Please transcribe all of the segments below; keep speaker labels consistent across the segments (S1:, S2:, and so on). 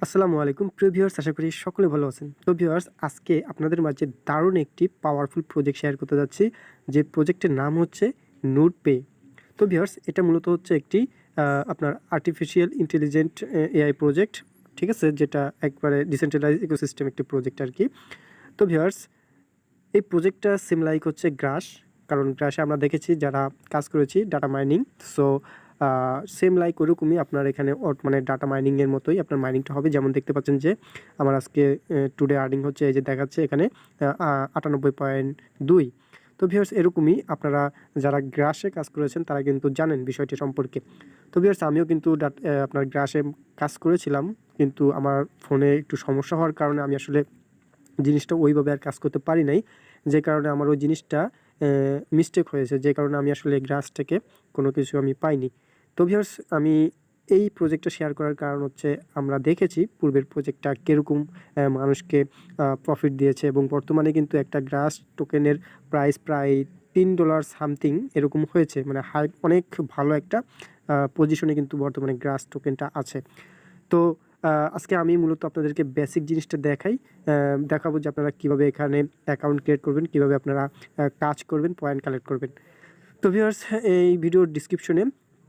S1: আসসালামু আলাইকুম প্রিয় ভিউয়ার্স, আশা করি সকলে ভালো আছেন। তো ভিউয়ার্স, আজকে আপনাদের মাঝে দারুণ একটি পাওয়ারফুল প্রজেক্ট শেয়ার করতে যাচ্ছি, যে প্রজেক্টের নাম হচ্ছে নোটপে। তো ভিউয়ার্স, এটা মূলত হচ্ছে একটি আপনার আর্টিফিশিয়াল ইন্টেলিজেন্ট এআই প্রজেক্ট, ঠিক আছে, যেটা একবারে ডিসেন্ট্রালাইজ ইকোসিস্টেম একটি প্রজেক্ট আর কি। তো ভিউয়ার্স, এই প্রজেক্টটা সেম লাইক হচ্ছে গ্রাস, কারণ গ্রাসে আমরা দেখেছি যারা কাজ করেছি data mining. So same like ওরকমই আপনার এখানে মানে ডাটা মাইনিংয়ের মতোই আপনার মাইনিংটা হবে। যেমন দেখতে পাচ্ছেন যে আমার আজকে টুডে আর্নিং হচ্ছে, এই যে দেখাচ্ছে এখানে 98.2। তো ভিউয়ার্স, এরকমই আপনারা যারা গ্রাসে কাজ করেছেন তারা কিন্তু জানেন বিষয়টি সম্পর্কে। তো ভিউয়ার্স, আমিও কিন্তু আপনার গ্রাসে কাজ করেছিলাম, কিন্তু আমার ফোনে একটু সমস্যা হওয়ার কারণে আমি আসলে জিনিসটা ওইভাবে আর কাজ করতে পারি নাই, যে কারণে আমার ওই জিনিসটা মিস্টেক হয়েছে, যে কারণে আমি আসলে গ্রাস থেকে কোনো কিছু আমি পাইনি। তো ভিউয়ার্স, আমি এই প্রজেক্টটা শেয়ার করার কারণ হচ্ছে আমরা দেখেছি পূর্বের প্রজেক্টটা কীরকম মানুষকে প্রফিট দিয়েছে, এবং বর্তমানে কিন্তু একটা গ্রাস টোকেনের প্রাইস প্রায় $3 সামথিং এরকম হয়েছে, মানে হাই অনেক ভালো একটা পজিশনে কিন্তু বর্তমানে গ্রাস টোকেনটা আছে। তো আজকে আমি মূলত আপনাদেরকে বেসিক জিনিসটা দেখাবো যে আপনারা কীভাবে এখানে অ্যাকাউন্ট ক্রিয়েট করবেন, কীভাবে আপনারা কাজ করবেন, পয়েন্ট কালেক্ট করবেন। তো ভিউয়ার্স, এই ভিডিওর ডিসক্রিপশনে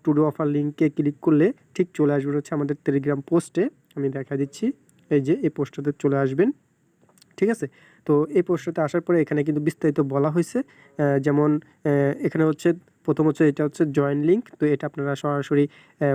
S1: টুডো অফার লিঙ্কে ক্লিক করলে ঠিক চলে আসবেন হচ্ছে আমাদের টেলিগ্রাম পোস্টে। আমি দেখা দিচ্ছি, এই যে এই পোস্টটাতে চলে আসবেন, ঠিক আছে। তো এই পোস্টটাতে আসার পরে এখানে কিন্তু বিস্তারিত বলা হয়েছে, যেমন এখানে হচ্ছে প্রথম হচ্ছে এটা হচ্ছে জয়েন লিঙ্ক। তো এটা আপনারা সরাসরি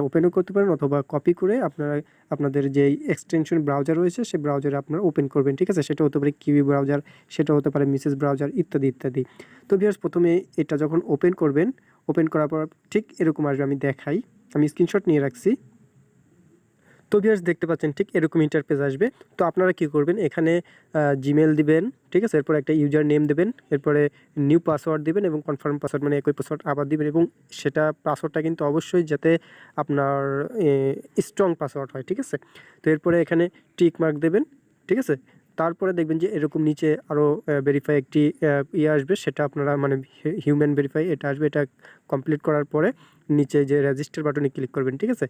S1: ওপেনও করতে পারেন, অথবা কপি করে আপনারা আপনাদের যেই এক্সটেনশন ব্রাউজার রয়েছে সেই ব্রাউজারে আপনারা ওপেন করবেন, ঠিক আছে। সেটা হতে পারে কিউই ব্রাউজার, সেটা হতে পারে মিসেস ব্রাউজার, ইত্যাদি ইত্যাদি। তো ভিউয়ার্স, প্রথমে এটা যখন ওপেন করবেন, ওপেন করার পর ঠিক এরকম আসবে। আমি দেখাই, আমি স্ক্রিনশট নিয়ে রাখছি। তো ভিউয়ার্স, দেখতে পাচ্ছেন ঠিক এরকম ইন্টারফেস আসবে। তো আপনারা কি করবেন, এখানে জিমেল দিবেন, ঠিক আছে। এরপর একটা ইউজার নেম দেবেন, এরপরে নিউ পাসওয়ার্ড দিবেন এবং কনফার্ম পাসওয়ার্ড, মানে একই পাসওয়ার্ড আবার দিবেন, এবং সেটা পাসওয়ার্ডটা কিন্তু অবশ্যই যাতে আপনার স্ট্রং পাসওয়ার্ড হয়, ঠিক আছে। তো এরপরে এখানে টিক মার্ক দেবেন, ঠিক আছে। তারপরে দেখবেন যে এরকম নিচে আরও ভেরিফাই একটি আসবে, সেটা আপনারা মানে হিউম্যান ভেরিফাই এটা আসবে। এটা কমপ্লিট করার পরে নিচে যে রেজিস্টার বাটনে ক্লিক করবেন, ঠিক আছে।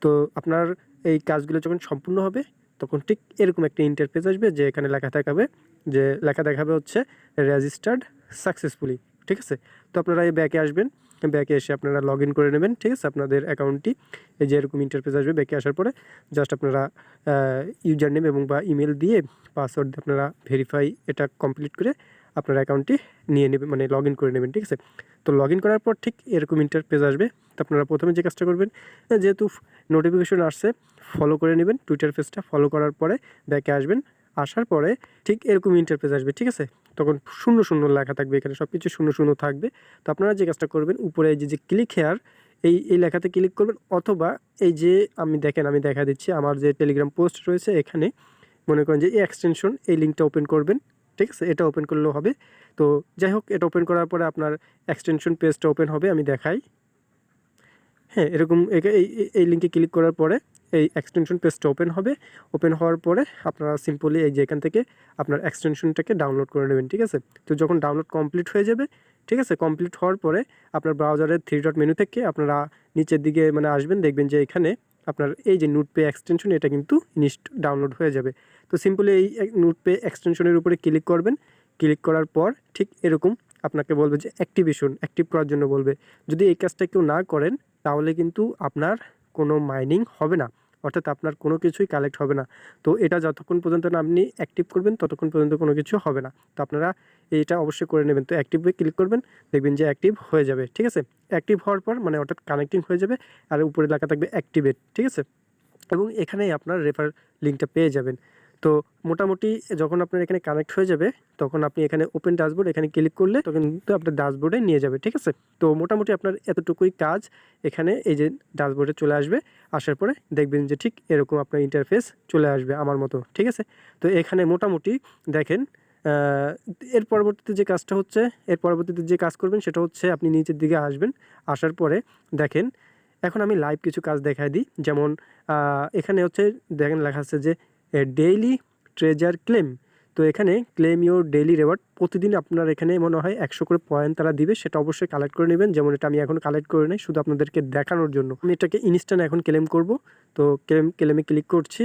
S1: তো আপনার এই কাজগুলো যখন সম্পূর্ণ হবে তখন ঠিক এরকম একটা ইন্টারফেস আসবে, যে এখানে লেখা দেখাবে হচ্ছে রেজিস্টার্ড সাকসেসফুলি, ঠিক আছে। তো আপনারা এই ব্যাকে আসবেন, ব্যাকে এসে আপনারা লগ ইন করে নেবেন, ঠিক আছে, আপনাদের অ্যাকাউন্টটি। এই যে এরকম ইন্টারফেস আসবে, ব্যাকে আসার পরে জাস্ট আপনারা ইউজার নেম এবং বা ইমেল দিয়ে পাসওয়ার্ড দিয়ে আপনারা ভেরিফাই এটা কমপ্লিট করে আপনার অ্যাকাউন্টটি নিয়ে নেবেন, মানে লগ ইন করে নেবেন, ঠিক আছে। তো লগ ইন করার পর ঠিক এরকম ইন্টারফেস আসবে। তো আপনারা প্রথমে যে কাজটা করবেন, যেহেতু নোটিফিকেশন আসছে, ফলো করে নেবেন টুইটার পেজটা। ফলো করার পরে ব্যাকে আসবেন, আসার পরে ঠিক এরকম ইন্টারফেস আসবে, ঠিক আছে। তখন শূন্য শূন্য লেখা থাকবে, এখানে সব কিছু শূন্য শূন্য থাকবে। তো আপনারা যে কাজটা করবেন, উপরে এই যে ক্লিক হেয়ার, এই লেখাতে ক্লিক করবেন, অথবা এই যে আমি দেখা দিচ্ছি আমার যে টেলিগ্রাম পোস্ট রয়েছে, এখানে মনে করেন যে এই এক্সটেনশন, এই লিঙ্কটা ওপেন করবেন, ঠিক আছে। এটা ওপেন করলেও হবে। তো যাই হোক, এটা ওপেন করার পরে আপনার এক্সটেনশন পেজটা ওপেন হবে, আমি দেখাই। হ্যাঁ, এরকম এই লিঙ্কে ক্লিক করার পরে এই এক্সটেনশন পেজটা ওপেন হবে। ওপেন হওয়ার পরে আপনারা সিম্পলি এই যে এখান থেকে আপনার এক্সটেনশনটাকে ডাউনলোড করে নেবেন, ঠিক আছে। তো যখন ডাউনলোড কমপ্লিট হয়ে যাবে, ঠিক আছে, কমপ্লিট হওয়ার পরে আপনার ব্রাউজারের 3 ডট মেনু থেকে আপনারা নিচের দিকে মানে আসবেন, দেখবেন যে এখানে আপনার এই যে নোটপে এক্সটেনশন, এটা কিন্তু ডাউনলোড হয়ে যাবে। তো সিম্পলি এই নোটপে এক্সটেনশনের উপরে ক্লিক করবেন। ক্লিক করার পর ঠিক এরকম আপনাকে বলবে যে অ্যাক্টিভ করার জন্য বলবে। যদি এই কাজটা কেউ না করেন তাহলে কিন্তু আপনার কোনো মাইনিং হবে না, অর্থাৎ আপনার কোনো কিছুই কালেক্ট হবে না। তো এটা যতক্ষণ পর্যন্ত না আপনি অ্যাক্টিভ করবেন ততক্ষণ পর্যন্ত কোনো কিছু হবে না। তো আপনারা এইটা অবশ্যই করে নেবেন। তো অ্যাক্টিভে ক্লিক করবেন, দেখবেন যে অ্যাক্টিভ হয়ে যাবে, ঠিক আছে। অ্যাক্টিভ হওয়ার পর মানে অর্থাৎ কানেক্টিং হয়ে যাবে, আর উপরে লেখা থাকবে অ্যাক্টিভেট, ঠিক আছে। এবং এখানেই আপনার রেফার লিঙ্কটা পেয়ে যাবেন। তো মোটামুটি যখন আপনার এখানে কানেক্ট হয়ে যাবে, তখন আপনি এখানে ওপেন ড্যাশবোর্ড এখানে ক্লিক করলে তখন কিন্তু আপনার ড্যাশবোর্ডে নিয়ে যাবে, ঠিক আছে। তো মোটামুটি আপনার এতটুকুই কাজ। এখানে এই যে ড্যাশবোর্ডে চলে আসবে, আসার পরে দেখবেন যে ঠিক এরকম আপনার ইন্টারফেস চলে আসবে আমার মতো, ঠিক আছে। তো এখানে মোটামুটি দেখেন, এর পরবর্তীতে যে কাজ করবেন সেটা হচ্ছে আপনি নিচের দিকে আসবেন। আসার পরে দেখেন, এখন আমি লাইভ কিছু কাজ দেখাই দিই। যেমন এখানে হচ্ছে দেখেন লেখা আছে যে ডেইলি ট্রেজার ক্লেম। তো এখানে ক্লেম ইউর ডেইলি রিওয়ার্ড, প্রতিদিন আপনার এখানে মনে হয় 100 করে পয়েন্ট তারা দিবে, সেটা অবশ্যই কালেক্ট করে নেবেন। যেমন এটা আমি এখন কালেক্ট করে নেই, শুধু আপনাদেরকে দেখানোর জন্য। আমি এটাকে ইনস্ট্যান্ট এখন ক্লেম করব। তো ক্লেমে ক্লিক করছি।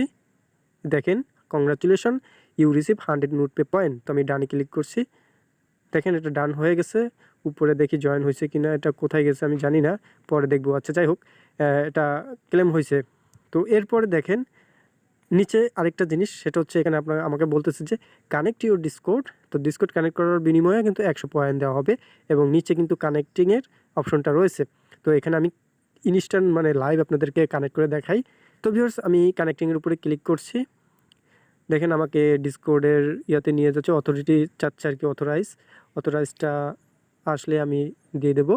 S1: দেখেন congratulation you receive 100 note pay point. তো আমি ডানে ক্লিক করছি, দেখেন এটা ডান হয়ে গেছে। উপরে দেখি জয়েন হয়েছে কিনা, এটা কোথায় গেছে আমি জানি না, পরে দেখবো। আচ্ছা যাই হোক, এটা ক্লেম হয়েছে। তো এরপরে দেখেন নিচে আরেকটা জিনিস, সেটা হচ্ছে এখানে আপনার আমাকে বলতেছে যে কানেক্ট ইউর ডিসকর্ড। তো ডিসকর্ড কানেক্ট করার বিনিময়ে কিন্তু 100 পয়েন্ট দেওয়া হবে এবং নিচে কিন্তু কানেক্টিংয়ের অপশনটা রয়েছে। তো এখানে আমি ইনস্ট্যান্ট মানে লাইভ আপনাদেরকে কানেক্ট করে দেখাই। তো ভিউয়ার্স আমি কানেক্টিংয়ের উপরে ক্লিক করছি, দেখেন আমাকে ডিসকর্ডের ইয়াতে নিয়ে যাচ্ছে, অথরিটি চাচ্ছে আর কি, অথরাইজটা আসলে আমি দিয়ে দেব।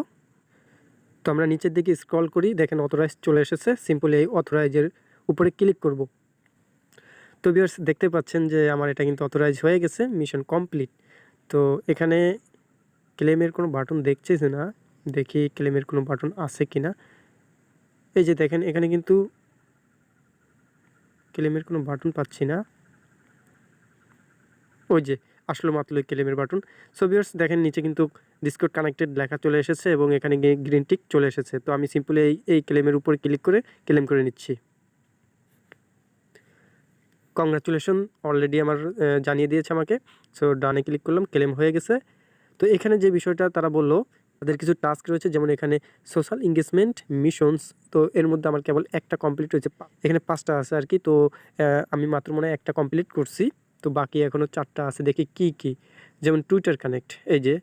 S1: তো আমরা নিচের দিকে স্ক্রল করি, দেখেন অথরাইজ চলে এসেছে। সিম্পলি এই অথরাইজের উপরে ক্লিক করব। তো ভিউয়ার্স দেখতে পাচ্ছেন যে আমার এটা কিন্তু অথরাইজ হয়ে গেছে, মিশন কমপ্লিট। তো এখানে ক্লেমের কোনো বাটন দেখছি না, দেখি ক্লেমের কোনো বাটন আছে কিনা। এই যে দেখেন এখানে কিন্তু ক্লেমের কোনো বাটন পাচ্ছি না, ওই যে আসলো মাত্র ক্লেমের বাটন। সো ভিউয়ার্স দেখেন নিচে কিন্তু ডিসকর্ড কানেক্টেড লেখা চলে এসেছে এবং এখানে গ্রিন টিক চলে এসেছে। তো আমি সিম্পলি এই ক্লেমের উপরে ক্লিক করে ক্লেম করে নিচ্ছি। কংগ্রাচুলেশন অলরেডি আমার জানিয়ে দিয়েছে আমাকে। সো ডানে ক্লিক করলাম, ক্লেম হয়ে গেছে। তো এখানে যে বিষয়টা তারা বললো, তাদের কিছু টাস্ক রয়েছে, যেমন এখানে সোশ্যাল এঙ্গেজমেন্ট মিশনস। তো এর মধ্যে আমার কেবল একটা কমপ্লিট হয়েছে, এখানে 5টা আছে আর কি। তো আমি মাত্র মনে হয় একটা কমপ্লিট করছি, তো বাকি এখনও 4টা আছে। দেখি কি কি, যেমন টুইটার কানেক্ট, এই যে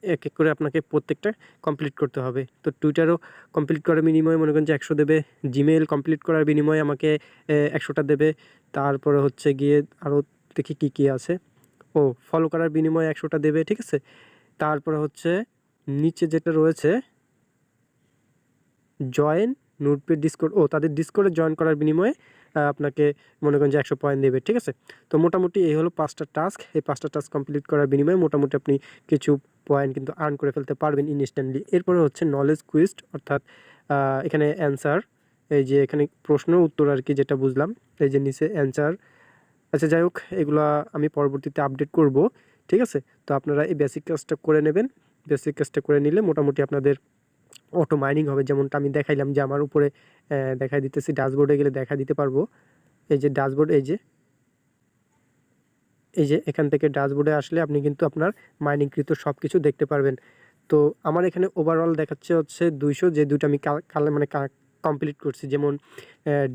S1: এক এক করে আপনাকে প্রত্যেকটা কমপ্লিট করতে হবে। তো টুইটারও কমপ্লিট করার বিনিময়ে মনে করেন যে 100 দেবে, জিমেইল কমপ্লিট করার বিনিময়ে আমাকে 100টা দেবে। তারপরে হচ্ছে গিয়ে আরও দেখি কি কি আছে, ও ফলো করার বিনিময়ে 100টা দেবে, ঠিক আছে। তারপরে হচ্ছে নিচে যেটা রয়েছে জয়েন নোটপ্যাড ডিসকর্ড, ও তাদের ডিসকর্ডে জয়েন করার বিনিময়ে আপনাকে মনে করেন যে 100 পয়েন্ট দেবে, ঠিক আছে। তো মোটামুটি এই হলো 5টা টাস্ক। এই 5টা টাস্ক কমপ্লিট করার বিনিময়ে মোটামুটি আপনি কিছু পয়েন্ট কিন্তু আর্ন করে ফেলতে পারবেন ইনস্ট্যান্টলি। এরপরে হচ্ছে নলেজ কুইজ, অর্থাৎ এখানে অ্যান্সার, এই যে এখানে প্রশ্ন উত্তর আর কি, যেটা বুঝলাম, এই যে নিচে অ্যান্সার। আচ্ছা যাই হোক, এগুলা আমি পরবর্তীতে আপডেট করব, ঠিক আছে। তো আপনারা এই বেসিক কাজটা করে নেবেন। বেসিক কাজটা করে নিলে মোটামুটি আপনাদের অটো মাইনিং হবে, যেমনটা আমি দেখাইলাম যে আমার উপরে দেখাই দিতেছি। ড্যাশবোর্ডে গেলে দেখা দিতে পারবো, এই যে ড্যাশবোর্ড, এই যে এখান থেকে ড্যাশবোর্ডে আসলে আপনি কিন্তু আপনার মাইনিংকৃত সব কিছু দেখতে পারবেন। তো আমার এখানে ওভারঅল দেখাচ্ছে হচ্ছে 200, যে দুটো আমি মানে কমপ্লিট করছি, যেমন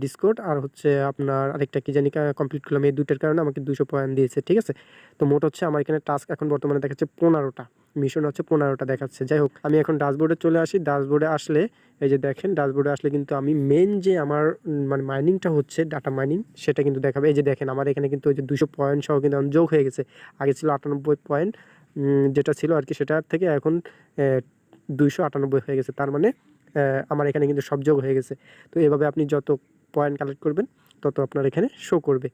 S1: ডিসকর্ড আর হচ্ছে আপনার আরেকটা কি জানি কমপ্লিট করলাম। এই দুটোর কারণে আমাকে 200 পয়েন্ট দিয়েছে, ঠিক আছে। তো মোট হচ্ছে আমার এখানে টাস্ক এখন বর্তমানে দেখাচ্ছে 15টা, মিশন হচ্ছে 15টা দেখাচ্ছে। যাই হোক, আমি এখন ড্যাশবোর্ডে চলে আসি। ড্যাশবোর্ডে আসলে এই যে দেখেন, ড্যাশবোর্ডে আসলে কিন্তু আমি মেন যে আমার মানে মাইনিংটা হচ্ছে ডাটা মাইনিং, সেটা কিন্তু দেখাবে। এই যে দেখেন আমার এখানে কিন্তু ওই যে 200 পয়েন্ট সহ কিন্তু যোগ হয়ে গেছে। আগে ছিল 98 পয়েন্ট যেটা ছিল আর কি, সেটার থেকে এখন 298 হয়ে গেছে। তার মানে আমার এখানে কিন্তু সব যোগ হয়ে গেছে। তো এভাবে আপনি যত পয়েন্ট কালেক্ট করবেন তত আপনার এখানে শো করবে।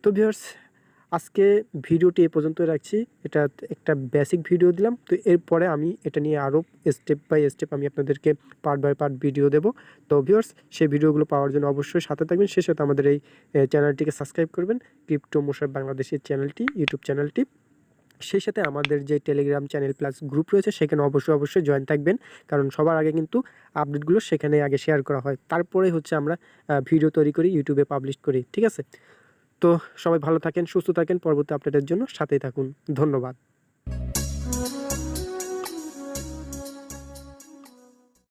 S1: তো ভিউয়ার্স আজকে ভিডিওটি এ পর্যন্ত রাখছি। এটা একটা বেসিক ভিডিও দিলাম। তো এরপরে আমি এটা নিয়ে আরও স্টেপ বাই স্টেপ আমি আপনাদেরকে পার্ট বাই পার্ট ভিডিও দেবো। তো ভিউয়ার্স সেই ভিডিওগুলো পাওয়ার জন্য অবশ্যই সাথে থাকবেন। সেই সাথে আমাদের এই চ্যানেলটিকে সাবস্ক্রাইব করবেন, ক্রিপ্টো মোশাররফ বাংলাদেশের চ্যানেলটি, ইউটিউব চ্যানেলটি। সেই সাথে আমাদের যে টেলিগ্রাম চ্যানেল প্লাস গ্রুপ রয়েছে সেখানে অবশ্যই জয়েন থাকবেন, কারণ সবার আগে কিন্তু আপডেটগুলো সেখানে আগে শেয়ার করা হয়, তারপরে হচ্ছে আমরা ভিডিও তৈরি করি, ইউটিউবে পাবলিশ করি, ঠিক আছে। তো সবাই ভালো থাকেন, সুস্থ থাকেন, পরবর্তী আপডেটের জন্য সাথেই থাকুন। ধন্যবাদ।